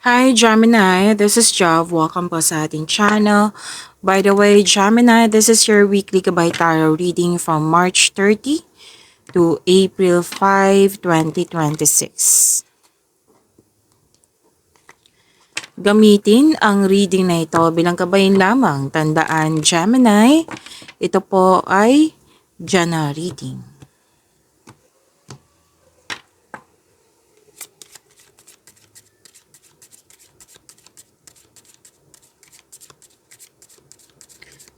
Hi Gemini, this is Jav. Welcome po sa ating channel. By the way, Gemini, this is your weekly Gabay Tarot reading from March 30 to April 5, 2026. Gamitin ang reading na ito bilang kabayan lamang. Tandaan, Gemini, ito po ay Jana reading.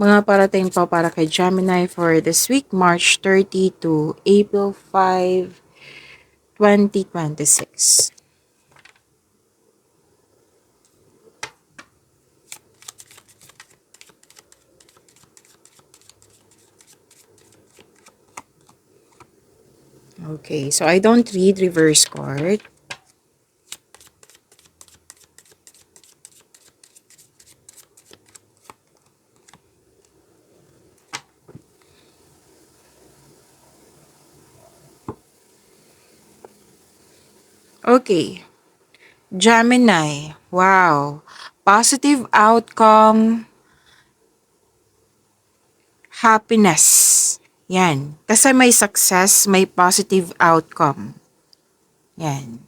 Mga parating po para kay Gemini for this week, March 30 to April 5, 2026. Okay, so I don't read reverse card. Okay, Gemini. Wow. Positive outcome, happiness. Yan. Kasi may success, may positive outcome. Yan.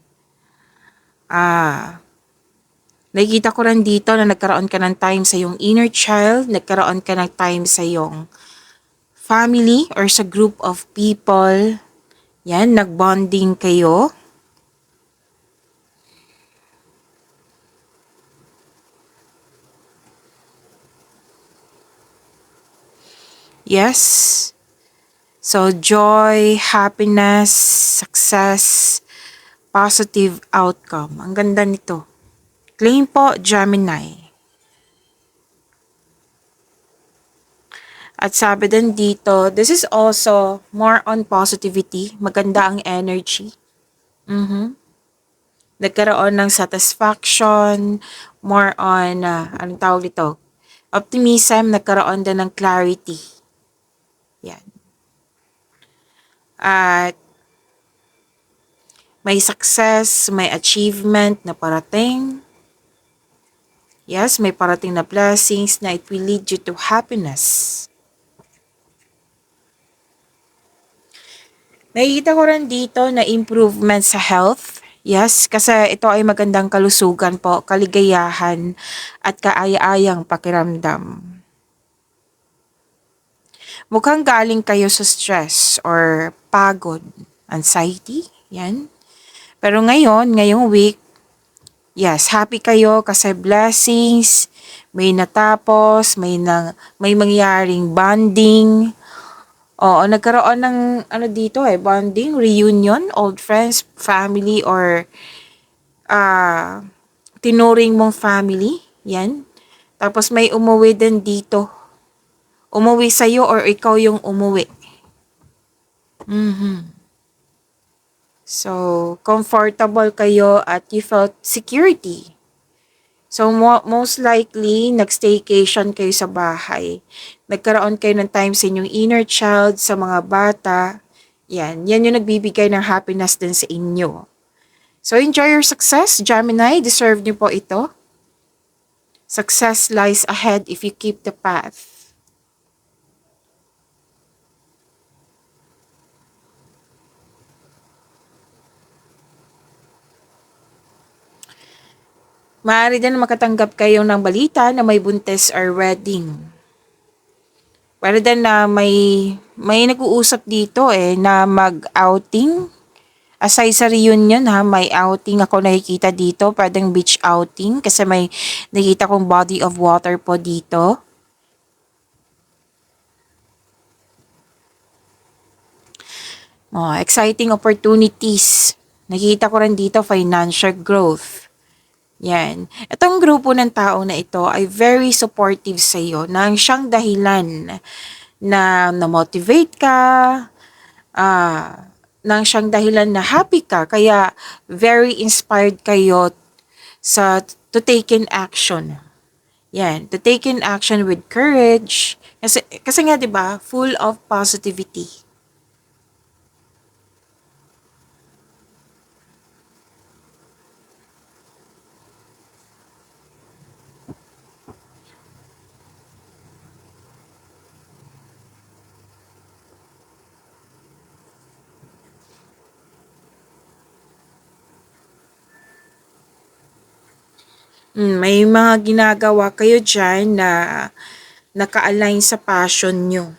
Nakikita ko rin dito na nagkaroon ka ng time sa iyong inner child, nagkaroon ka ng time sa iyong family or sa group of people. Yan, nagbonding kayo. Yes. So, joy, happiness, success, positive outcome. Ang ganda nito. Claim po, Gemini. At sabi din dito, this is also more on positivity. Maganda ang energy. Nagkaroon ng satisfaction, more on, anong tawag dito? Optimism, nagkaroon din ng clarity. Yan. At may success, may achievement na parating. Yes, may parating na blessings na it will lead you to happiness. Nakikita ko rin dito na improvement sa health. Yes, kasi ito ay magandang kalusugan po, kaligayahan at kaaya-ayang pakiramdam. Mukhang galing kayo sa stress or pagod, anxiety, yan. Pero ngayong week, yes, happy kayo kasi blessings, may natapos, may mangyaring bonding. Oo, nagkaroon ng dito bonding, reunion, old friends, family, or tinuring mong family. Yan. Tapos may umuwi din dito. Umuwi sa'yo or ikaw yung umuwi. So, comfortable kayo at you felt security. So, most likely, nag-staycation kayo sa bahay. Nagkaroon kayo ng time sa inyong inner child, sa mga bata. Yan yung nagbibigay ng happiness din sa inyo. So, enjoy your success, Gemini. Deserve niyo po ito. Success lies ahead if you keep the path. Maaari din makatanggap kayo ng balita na may buntis or wedding. Pwede din na may nag-uusap dito na mag-outing. Aside sa reunion may outing ako nakikita dito. Pwedeng beach outing kasi may nakita kong body of water po dito. Exciting opportunities. Nakita ko rin dito financial growth. Yan. Itong grupo ng tao na ito ay very supportive sa iyo nang siyang dahilan na na-motivate ka, nang siyang dahilan na happy ka, kaya very inspired kayo to take in action. Yan, to take in action with courage. Kasi nga 'di ba, full of positivity. May mga ginagawa kayo diyan na naka-align sa passion nyo.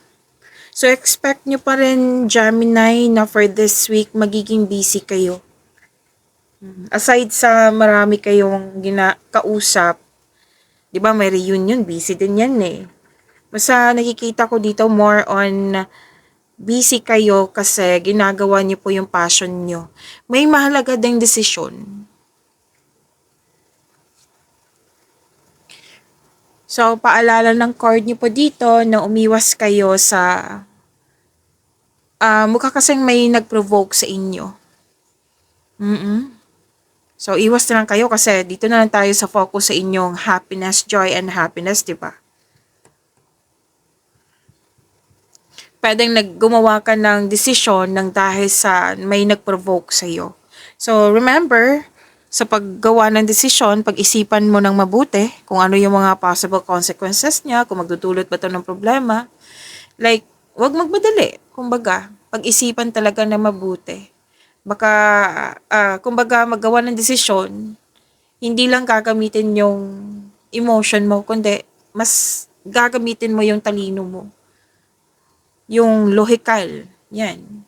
So, expect nyo pa rin, Gemini, na for this week, magiging busy kayo. Aside sa marami kayong kausap, di ba may reunion, busy din yan eh. Basta nakikita ko dito more on busy kayo kasi ginagawa niyo po yung passion niyo. May mahalaga ding desisyon. So, paalala ng card niyo po dito na umiwas kayo sa mukha kasing may nag-provoke sa inyo. So, iwas na lang kayo kasi dito na lang tayo sa focus sa inyong happiness, joy, and happiness, di ba? Pwedeng gumawa ka ng desisyon ng dahil sa may nag-provoke sa'yo. So, remember, sa paggawa ng desisyon, pag-isipan mo ng mabuti kung ano yung mga possible consequences niya, kung magdudulot ba ito ng problema. Like, wag magmadali. Kumbaga, pag-isipan talaga na mabuti. Baka, kumbaga, maggawa ng desisyon, hindi lang gagamitin yung emotion mo, kundi mas gagamitin mo yung talino mo. Yung logical. Yan.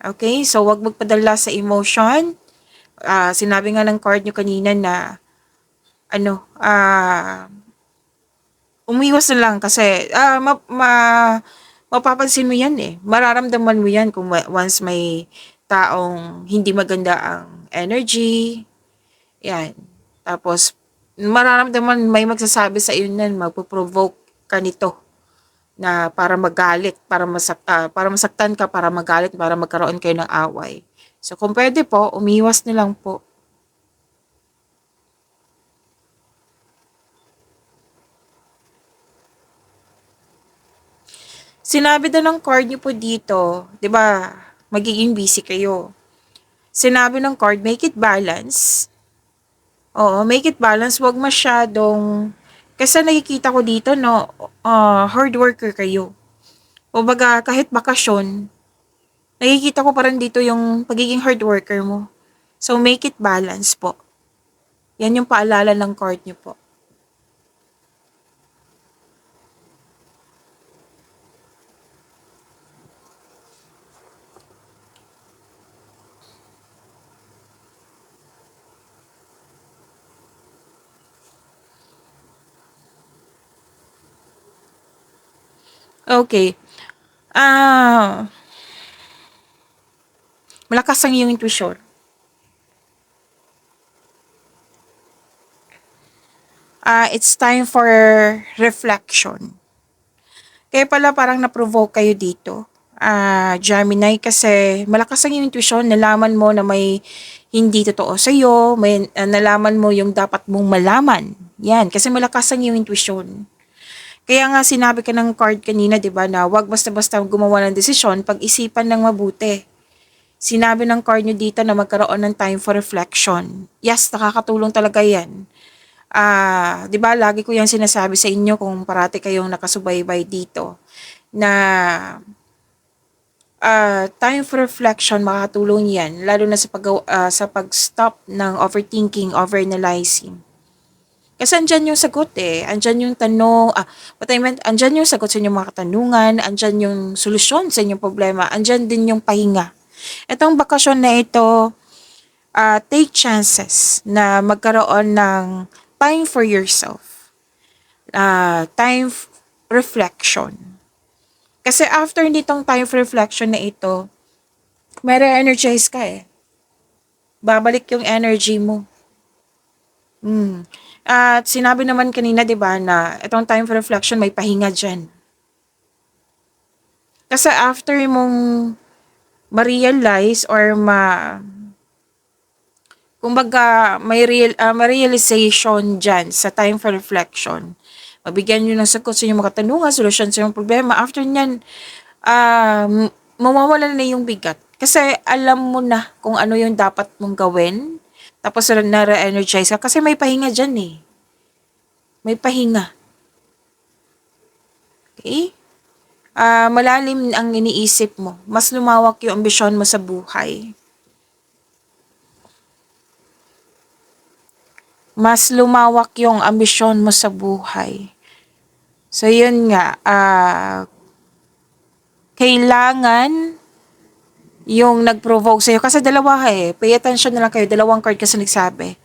Okay? So, wag magpadala sa emotion. Sinabi nga ng card nyo kanina na umiwas na lang kasi mapapansin mo yan eh. Mararamdaman mo yan kung once may taong hindi maganda ang energy. Yan. Tapos, mararamdaman may magsasabi sa iyo na magpo-provoke ka nito na para magalit, para masaktan ka, para magalit, para magkaroon kayo ng away. So, kung pwede po, umiwas na lang po. Sinabi din ng card niyo po dito, 'di ba? Magiging busy kayo. Sinabi ng card, make it balance. Oo, make it balance, 'wag masyadong kasi nakikita ko dito no, hard worker kayo. O baga kahit bakasyon, nakikita ko pa rin dito yung pagiging hard worker mo. So make it balance po. Yan yung paalala ng card niyo po. Okay. Ah, malakas ang iyong intuition. It's time for reflection. Kaya pala parang na-provoke kayo dito. Gemini, kasi malakas ang iyong intuition, nalaman mo na may hindi totoo sa'yo, may nalaman mo yung dapat mong malaman. Yan, kasi malakas ang iyong intuition. Kaya nga sinabi ka ng card kanina, di ba, na wag basta-basta gumawa ng desisyon, pag-isipan ng mabuti. Sinabi ng card nyo dito na magkaroon ng time for reflection. Yes, nakakatulong talaga yan. 'Di ba, lagi ko 'yang sinasabi sa inyo kung parati kayong nakasubaybay dito na time for reflection, makakatulong 'yan lalo na sa pag-stop ng overthinking, overanalyzing. Kasi andyan yung sagot eh, andyan yung tanong, what I meant, andyan yung sagot sa inyong mga katanungan, andyan yung solusyon sa inyong problema, andyan din yung pahinga. Itong bakasyon na ito, take chances na magkaroon ng time for yourself. Reflection. Kasi after nitong time for reflection na ito, may re-energize ka eh. Babalik yung energy mo. At sinabi naman kanina, di ba, na itong time for reflection, may pahinga dyan. Kasi after mong ma-realize or kumbaga, may realization dyan sa time for reflection. Mabigyan nyo ng sagot sa inyong mga katanungan, solusyon sa inyong problema. After nyan, mawawala na yung bigat. Kasi alam mo na kung ano yung dapat mong gawin. Tapos na-re-energize ka. Kasi may pahinga dyan eh. May pahinga. Okay? Malalim ang iniisip mo. Mas lumawak yung ambisyon mo sa buhay. mas lumawak yung ambisyon mo sa buhay. So, yun nga, kailangan yung nag-provoke sa'yo. Kasi dalawa pay attention na lang kayo. Dalawang card kasi nagsabi.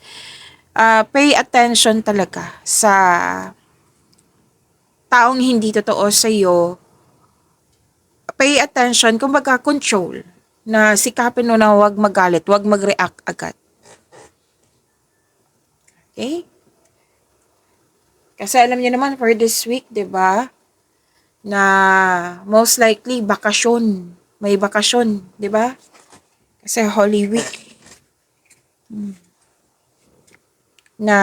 Pay attention talaga sa taong hindi totoo sa'yo. Pay attention, kumbaga control. Na sikapin mo na huwag magalit, huwag mag-react agad. Okay? Kasi alam niyo naman for this week, 'di ba? Na most likely bakasyon. May bakasyon, 'di ba? Kasi Holy Week. Na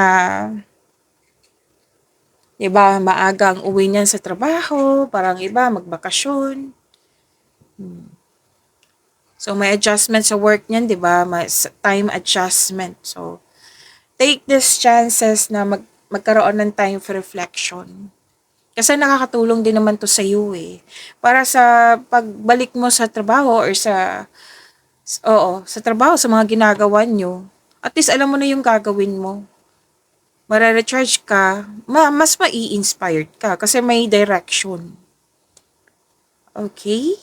'di ba, maaga ang uwi niyan sa trabaho, parang iba magbakasyon. So may adjustment sa work niyan, 'di ba? May time adjustment. So take these chances na magkaroon ng time for reflection. Kasi nakakatulong din naman to sa iyo para sa pagbalik mo sa trabaho or sa trabaho, sa mga ginagawa nyo. At least alam mo na yung gagawin mo. Mare-recharge ka, mas mai-inspired ka kasi may direction. Okay?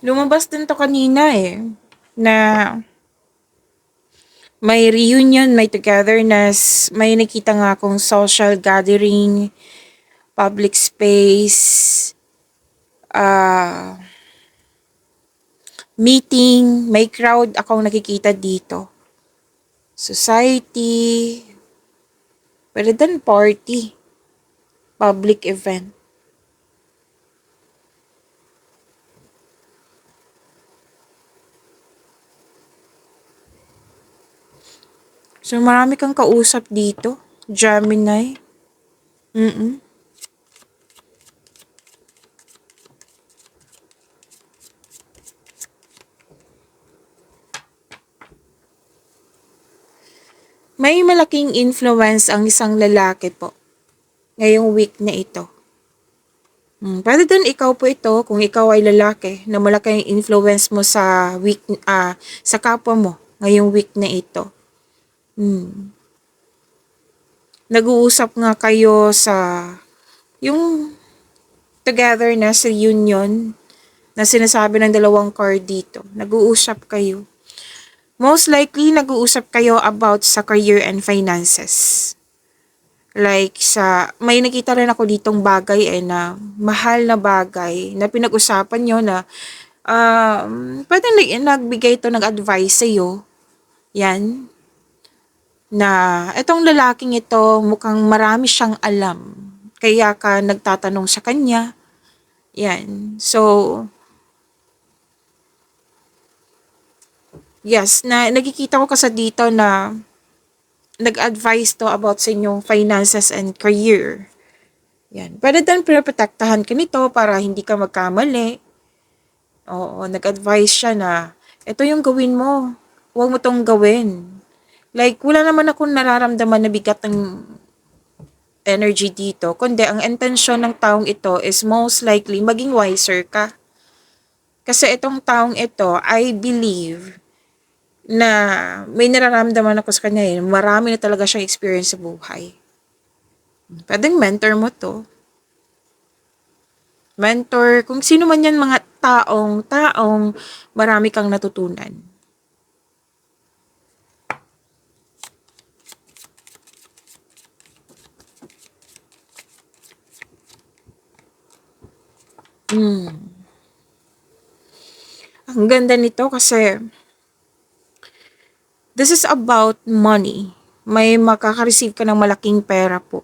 Lumabas din to kanina na may reunion, may togetherness, may nakita nga akong social gathering, public space, meeting, may crowd akong nakikita dito. Society, pwede din party, public event. So, marami kang kausap dito, Gemini. May malaking influence ang isang lalaki po ngayong week na ito. Pwede din ikaw po ito, kung ikaw ay lalaki, na malaking influence mo sa week, sa kapwa mo ngayong week na ito. Nag-uusap nga kayo sa yung togetherness, reunion, na sinasabi ng dalawang card dito. Nag-uusap kayo. Most likely, nag-uusap kayo about sa career and finances. Like may nakita rin ako ditong bagay na mahal na bagay na pinag-usapan nyo na pwede nagbigay ito ng advice sa'yo. Yan. Na itong lalaking ito mukhang marami siyang alam. Kaya ka nagtatanong sa kanya. Yan. So, yes, nagkikita ko kasi dito na nag-advise to about sa inyong finances and career. Yan. Pwede din pinaprotektahan ka nito para hindi ka magkamali. Oo, nag-advise siya na ito yung gawin mo. Huwag mo tong gawin. Like, wala naman akong nararamdaman na bigat ng energy dito. Kundi, ang intensyon ng taong ito is most likely maging wiser ka. Kasi itong taong ito, I believe na may nararamdaman ako sa kanya marami na talaga siyang experience sa buhay. Pwedeng mentor mo to. Mentor, kung sino man yan mga taong marami kang natutunan. Ang ganda nito kasi this is about money. May makaka-receive ka ng malaking pera po.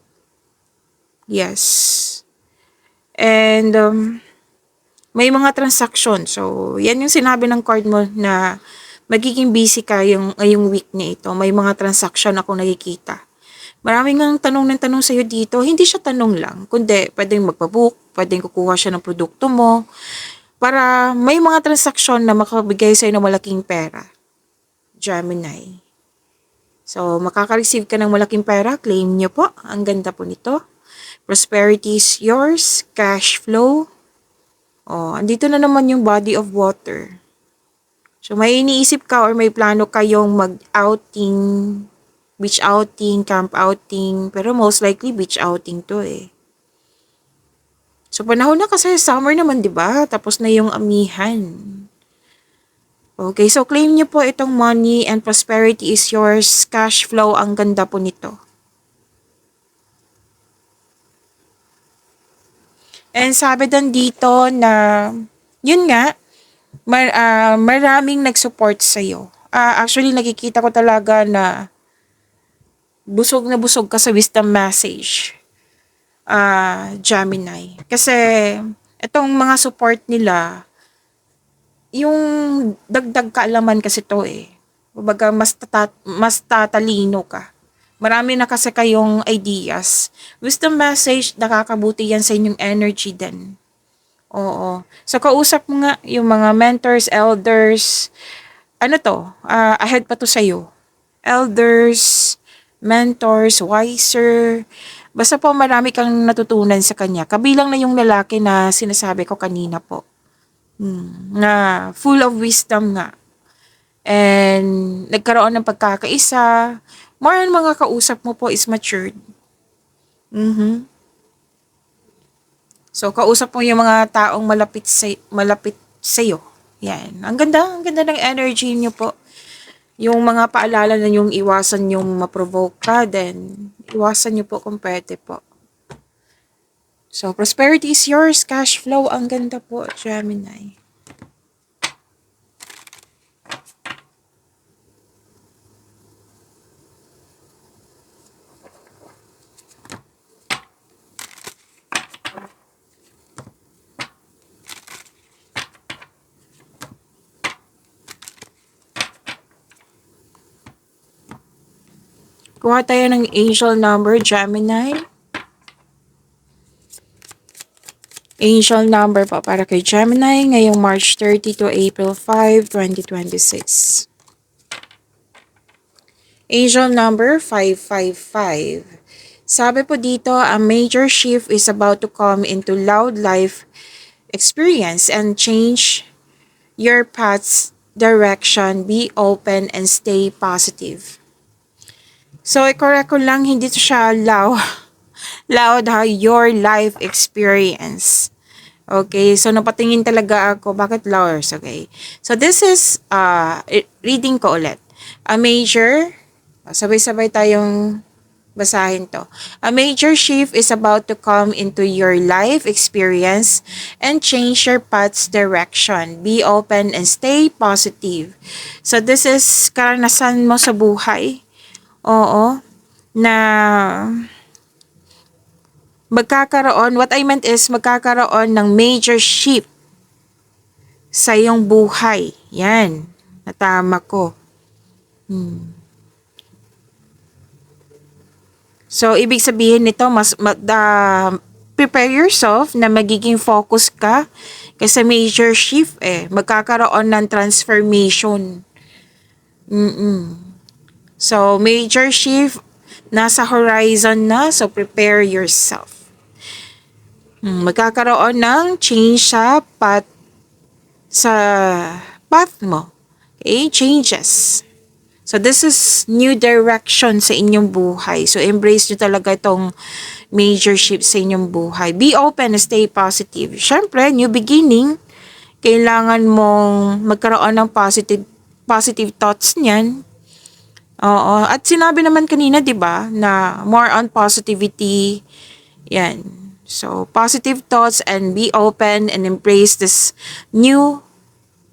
Yes. And may mga transaction. So, yan yung sinabi ng card mo na magiging busy ka ngayong week na ito. May mga transaction ako nakikita. Maraming ng tanong sa'yo dito. Hindi siya tanong lang. Kundi, pwedeng magpabook, pwedeng kukuha siya ng produkto mo, para may mga transaksyon na makabigay sa'yo ng malaking pera, Gemini. So, makaka-receive ka ng malaking pera, claim nyo po. Ang ganda po nito. Prosperity is yours, cash flow. Oh, andito na naman yung body of water. So, may iniisip ka or may plano kayong mag-outing, beach outing, camp outing, pero most likely beach outing to eh. So, panahon na kasi summer naman, di ba? Tapos na yung amihan. Okay, so claim nyo po itong money and prosperity is yours. Cash flow, ang ganda po nito. And sabi din dito na, yun nga, maraming nag-support sa'yo. Actually, nakikita ko talaga na busog ka sa wisdom message, Gemini. Kasi, itong mga support nila, yung dagdag kaalaman kasi to eh. Kumbaga, mas tatalino ka. Marami na kasi kayong ideas. Wisdom message, nakakabuti yan sa inyong energy din. Oo. So, kausap mo nga yung mga mentors, elders. Ano to? Ahead pa to sa'yo. Elders, mentors, wiser. Basta po marami kang natutunan sa kanya. Kabilang na yung lalaki na sinasabi ko kanina po. Na full of wisdom nga. And nagkaroon ng pagkakaisa. More on mga kausap mo po is matured. So, kausap mo yung mga taong malapit sa'yo. Yan. Ang ganda ng energy niyo po. Yung mga paalala na yung iwasan yung ma-provoke ka, then iwasan niyo po kung pwede po. So, prosperity is yours, cash flow, ang ganda po, Gemini. Kuha tayo ng angel number, Gemini. Angel number po para kay Gemini ngayong March 30 to April 5, 2026. Angel number 555. Sabi po dito, a major shift is about to come into loud life experience and change your path's direction. Be open and stay positive. So, i-correct ko lang, hindi to siya loud ha, your life experience. Okay, so napatingin talaga ako, bakit flowers? Okay, so this is, reading ko ulit. A major, sabay-sabay tayong basahin to. A major shift is about to come into your life experience and change your path's direction. Be open and stay positive. So this is karanasan mo sa buhay. Oo, na magkakaroon, what I meant is magkakaroon ng major shift sa iyong buhay. Yan, natama ko. So, ibig sabihin nito, prepare yourself na magiging focus ka kasi major shift magkakaroon ng transformation. So, major shift, nasa horizon na, so prepare yourself. Magkakaroon ng change sa path mo. Okay, changes. So, this is new direction sa inyong buhay. So, embrace nyo talaga itong major shift sa inyong buhay. Be open and stay positive. Siyempre, new beginning, kailangan mong magkaroon ng positive thoughts niyan. Oo. At sinabi naman kanina, 'di ba, na more on positivity. Yan. So, positive thoughts and be open and embrace this new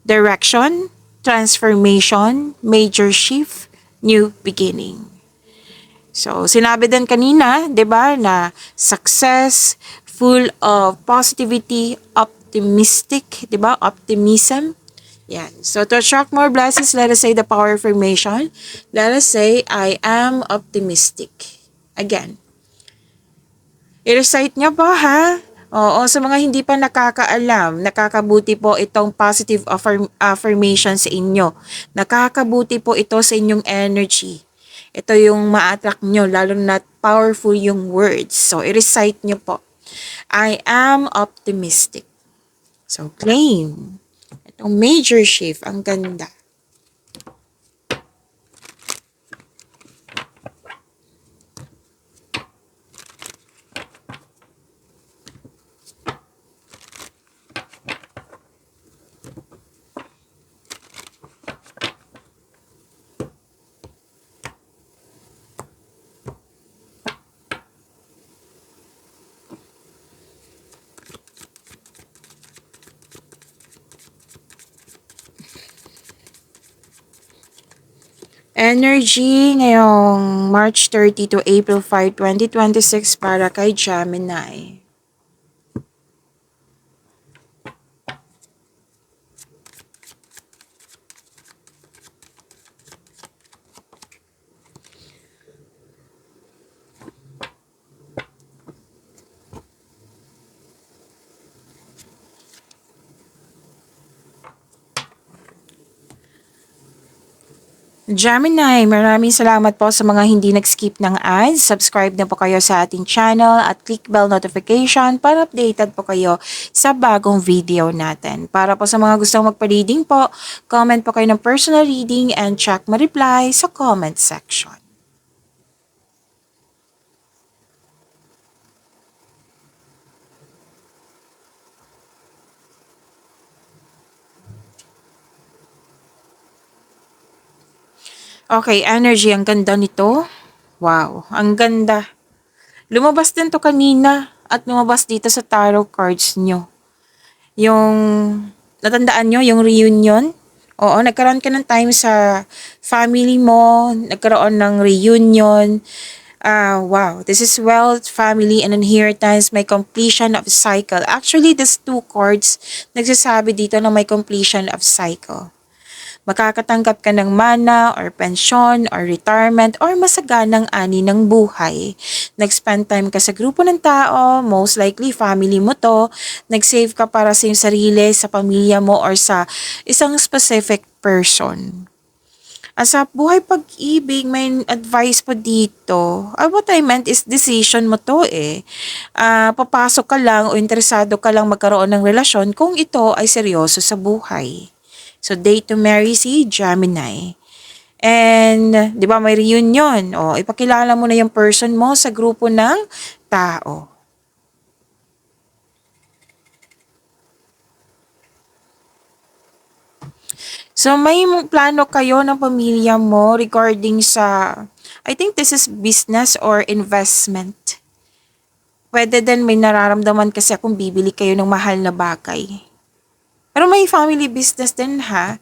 direction, transformation, major shift, new beginning. So, sinabi din kanina, 'di ba, na success, full of positivity, optimistic, 'di ba? Optimism. Yan. So, to attract more blessings, let us say the power of affirmation. Let us say, I am optimistic. Again. I-recite nyo po, ha? Oo, sa mga hindi pa nakakaalam, nakakabuti po itong positive affirmation sa inyo. Nakakabuti po ito sa inyong energy. Ito yung ma-attract nyo, lalo na powerful yung words. So, i-recite nyo po. I am optimistic. So, claim. Itong major shift, ang ganda. Energy ngayong March 30 to April 5, 2026 para kay Gemini. Gemini, maraming salamat po sa mga hindi nag-skip ng ads. Subscribe na po kayo sa ating channel at click bell notification para updated po kayo sa bagong video natin. Para po sa mga gustong magpa-reading po, comment po kayo ng personal reading and check ma-reply sa comment section. Okay, energy, ang ganda nito. Wow, ang ganda. Lumabas din to kanina at lumabas dito sa tarot cards nyo. Yung, natandaan nyo, yung reunion? Oo, nagkaroon ka ng time sa family mo, nagkaroon ng reunion. Wow, this is wealth, family, and inheritance, may completion of cycle. Actually, these two cards, nagsasabi dito na may completion of cycle. Makakatanggap ka ng mana or pensyon or retirement or masaganang ani ng buhay. Nag-spend time ka sa grupo ng tao, most likely family mo to. Nag-save ka para sa iyong sarili, sa pamilya mo or sa isang specific person. Sa buhay pag-ibig, may advice po dito. What I meant is decision mo to eh. Papasok ka lang o interesado ka lang magkaroon ng relasyon kung ito ay seryoso sa buhay. So, date to marry si Gemini. And, di ba, may reunion. O, ipakilala mo na yung person mo sa grupo ng tao. So, may plano kayo ng pamilya mo regarding sa, I think this is business or investment. Pwede din may nararamdaman kasi akong bibili kayo ng mahal na bagay. Pero may family business din ha.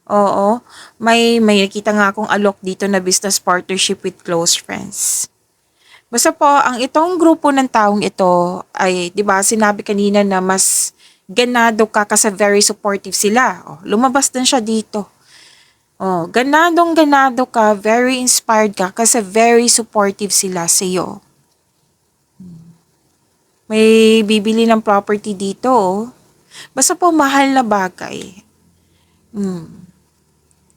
Oo. May nakita nga akong alok dito na business partnership with close friends. Basta po, ang itong grupo ng taong ito ay, di ba, sinabi kanina na mas ganado ka kasi very supportive sila. Oh, lumabas din siya dito. Oh, ganado ka, very inspired ka kasi very supportive sila sa iyo. May bibili ng property dito. Oh. Basta po mahal na bagay.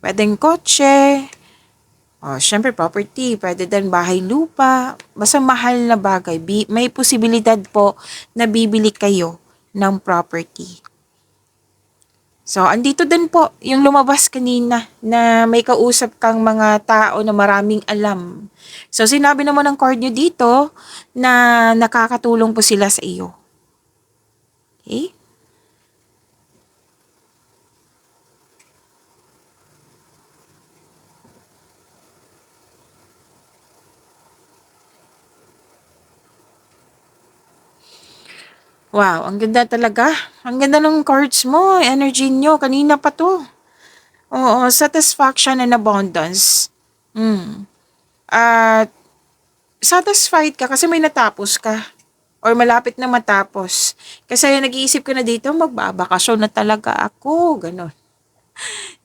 Pwedeng kotse, syempre property, pwede din bahay lupa, basta mahal na bagay. May posibilidad po na bibili kayo ng property. So, andito din po yung lumabas kanina na may kausap kang mga tao na maraming alam. So, sinabi naman ng card nyo dito na nakakatulong po sila sa iyo. Okay? Wow, ang ganda talaga. Ang ganda ng cards mo, energy nyo. Kanina pa to. Oo, satisfaction and abundance. At satisfied ka kasi may natapos ka. Or malapit na matapos. Kasi nag-iisip ka na dito, magbabakasyon na talaga ako. Ganon.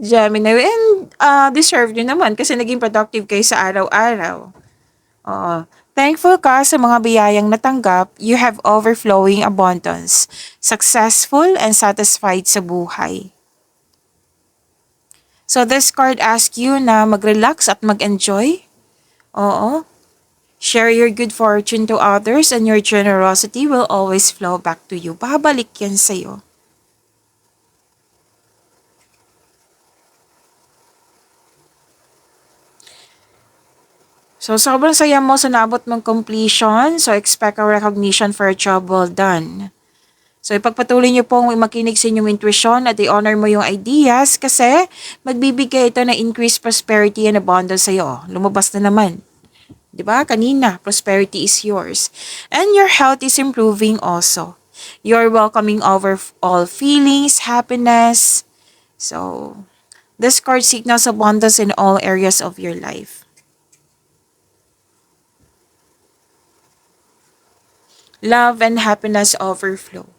Gemini. And deserve nyo naman kasi naging productive kayo sa araw-araw. Oo. Thankful ka sa mga biyayang natanggap, you have overflowing abundance, successful and satisfied sa buhay. So this card asks you na mag-relax at mag-enjoy. Oo. Share your good fortune to others and your generosity will always flow back to you. Babalik yan sa'yo. So, sobrang saya mo sa naabot mong completion. So, expect a recognition for a job well done. So, ipagpatuloy niyo pong makinig sa inyong intuition at i-honor mo yung ideas kasi magbibigay ito ng increased prosperity and abundance sa'yo. Lumabas na naman. 'Di ba? Kanina, prosperity is yours. And your health is improving also. You're welcoming over all feelings, happiness. So, this card signals abundance in all areas of your life. Love and happiness overflow.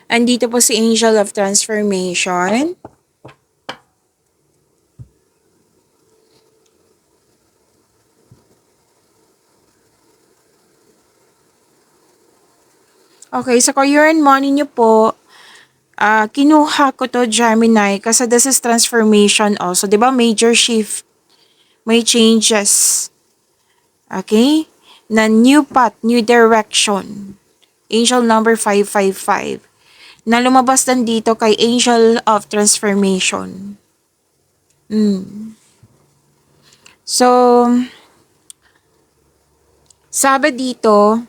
Andito po si Angel of Transformation. Okay, sa career and money niyo po, kinuha ko to Gemini kasi this is transformation also. 'Di ba major shift, may changes. Okay? Na new path, new direction. Angel number 555. Na lumabas din dito kay Angel of Transformation. So, sabi dito,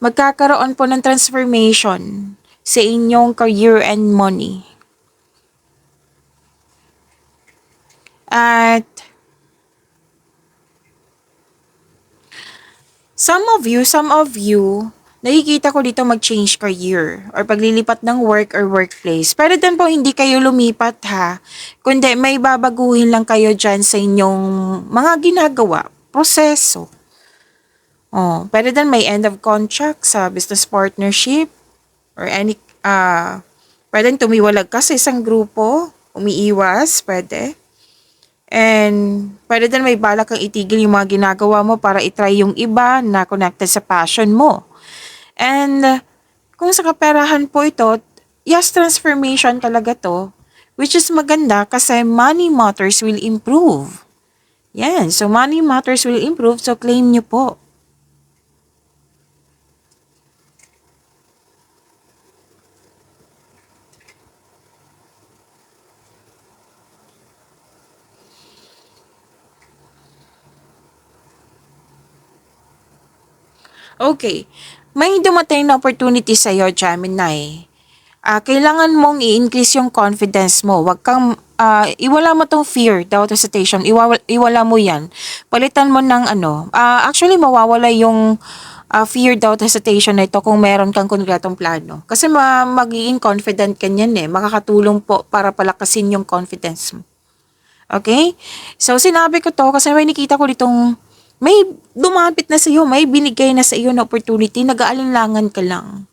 magkakaroon po ng transformation sa inyong career and money. At some of you, nakikita ko dito mag-change career or paglilipat ng work or workplace. Pero din po hindi kayo lumipat ha, kundi may babaguhin lang kayo dyan sa inyong mga ginagawa, proseso. Oh, pero din may end of contract sa business partnership or any, pwedeng tumiwalag ka sa isang grupo, umiiwas, pwede. And pwede din may balak kang itigil yung mga ginagawa mo para itry yung iba na connected sa passion mo. And kung sa kaperahan po ito, yes, transformation talaga to, which is maganda kasi money matters will improve. Yan, so money matters will improve, so claim nyo po. Okay, may dumating na opportunity sa'yo, Gemini. Kailangan mong i-increase yung confidence mo. Huwag kang, iwala mo tong fear, doubt, hesitation. Iwala mo yan. Palitan mo ng actually mawawala yung fear, doubt, hesitation na ito kung meron kang konkretong plano. Kasi magiging confident ka niyan eh. Makakatulong po para palakasin yung confidence mo. Okay? So, sinabi ko to kasi may nakita ko ditong may dumapit na sa iyo, may binigay na sa iyo na opportunity, nag-aalinlangan ka lang.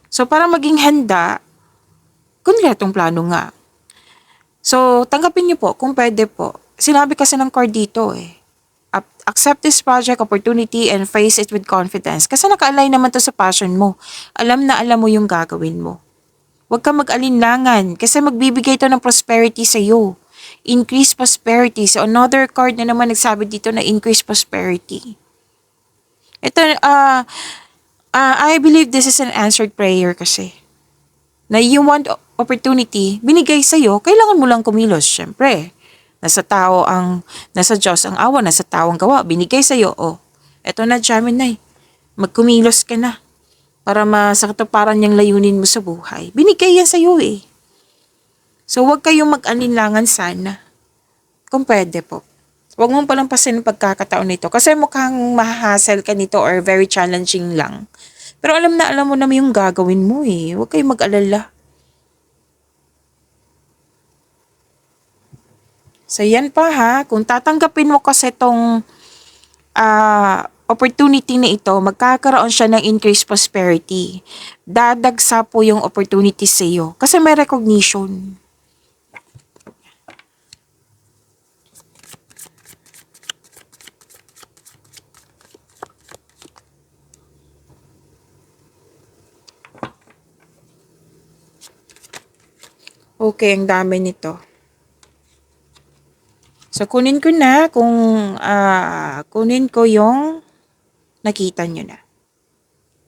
So, para maging handa, konkretong plano nga. So, tanggapin niyo po kung pwede po. Sinabi kasi ng card dito eh. Accept this project opportunity and face it with confidence. Kasi naka-align naman to sa passion mo. Alam na alam mo yung gagawin mo. Huwag kang mag-alinlangan kasi magbibigay to ng prosperity sa iyo. Increase prosperity. So, another card na naman nagsabi dito na increase prosperity. Ito, I believe this is an answered prayer kasi. Na you want opportunity, binigay sa'yo, kailangan mo lang kumilos, syempre. Nasa Diyos ang awa, nasa tao ang gawa, binigay sa'yo, eto na, Gemini, magkumilos ka na para masakatuparan yung layunin mo sa buhay. Binigay yan sa'yo eh. So, huwag kayong mag-alinlangan sana. Kung pwede po. Huwag mong palampasin ang pagkakataon nito kasi mukhang mahasel ka nito or very challenging lang. Pero alam na alam mo naman yung gagawin mo eh. Huwag kayong mag-alala. So, yan pa ha. Kung tatanggapin mo kasi itong opportunity na ito, magkakaroon siya ng increased prosperity. Dadagsa po yung opportunity sa iyo. Kasi may recognition. Okay, ang dami nito. So, kunin ko na kung kunin ko yung nakita nyo na.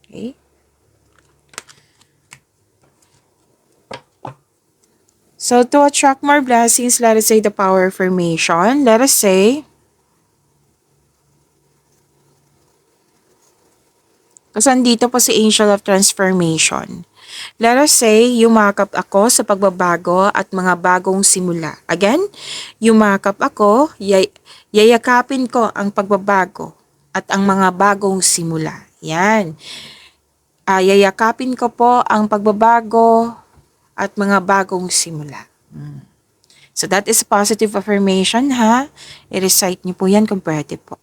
Okay? So, to attract more blessings, let us say the power affirmation. Let us say, kasi andito po si Angel of Transformation. Let us say, yumakap ako sa pagbabago at mga bagong simula. Again, yumakap ako, yayakapin ko ang pagbabago at ang mga bagong simula. Yan. Yayakapin ko po ang pagbabago at mga bagong simula. So that is positive affirmation ha. I-recite niyo po yan kung pwede po.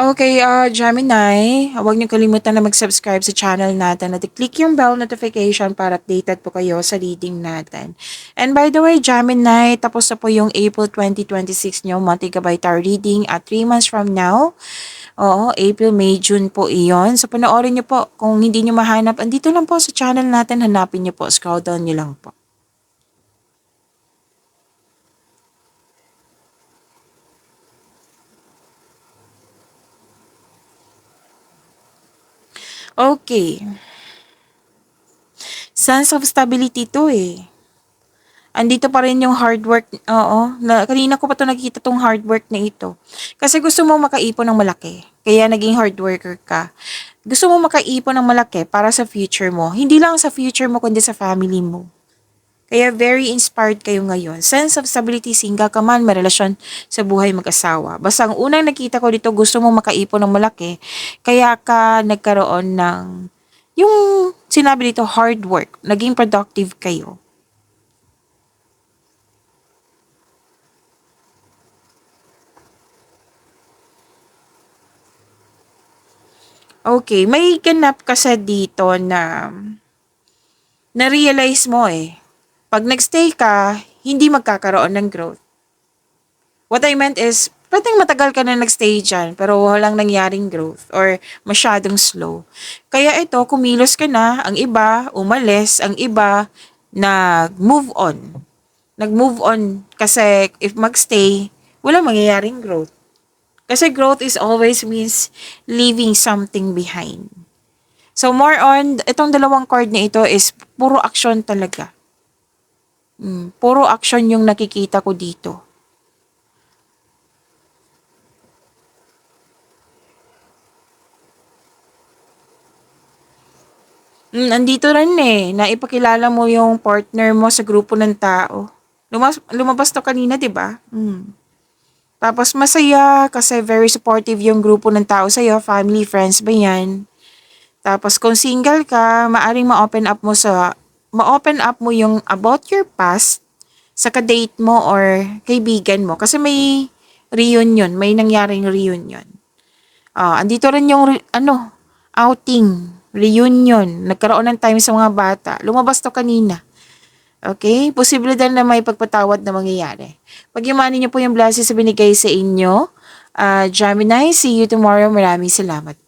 Okay, Gemini, huwag niyo kalimutan na mag-subscribe sa channel natin at i-click yung bell notification para updated po kayo sa reading natin. And by the way, Gemini, tapos na po yung April 2026 niyo, monthly Gabay Tarot reading at 3 months from now. Oo, April, May, June po iyon. So, panoorin niyo po. Kung hindi niyo mahanap, andito lang po sa channel natin. Hanapin niyo po. Scroll down niyo lang po. Okay. Sense of stability to eh. Andito pa rin yung hard work. Oo. Kanina ko pa to nakita tong hard work na ito. Kasi gusto mo makaipon ng malaki. Kaya naging hard worker ka. Gusto mo makaipon ng malaki para sa future mo. Hindi lang sa future mo, kundi sa family mo. Kaya very inspired kayo ngayon. Sense of stability, single ka man, may relasyon sa buhay mag-asawa. Basta ang unang nakita ko dito, gusto mo makaipon ng malaki. Kaya ka nagkaroon ng, yung sinabi dito, hard work. Naging productive kayo. Okay, may ganap kasi dito na na-realize mo eh. Pag nagstay ka, hindi magkakaroon ng growth. What I meant is, pwedeng matagal ka na nagstay dyan, pero walang nangyaring growth or masyadong slow. Kaya ito, kumilos ka na, ang iba, umalis, ang iba, nag-move on. Nag-move on kasi if magstay, walang mangyayaring growth. Kasi growth is always means leaving something behind. So more on, itong dalawang card na ito is puro action talaga. Puro action yung nakikita ko dito. Andito rin eh, naipakilala mo yung partner mo sa grupo ng tao. Lumabas to kanina, di ba? Tapos masaya kasi very supportive yung grupo ng tao sa'yo, family, friends ba yan? Tapos kung single ka, maaring ma-open up mo yung about your past sa ka-date mo or kaibigan mo. Kasi may reunion, may nangyaring reunion. Andito rin yung outing, reunion, nagkaroon ng time sa mga bata. Lumabas to kanina. Okay? Posible din na may pagpatawad na mangyayari. Pag-imanin niyo po yung blessings sa binigay sa inyo. Gemini, see you tomorrow. Maraming salamat.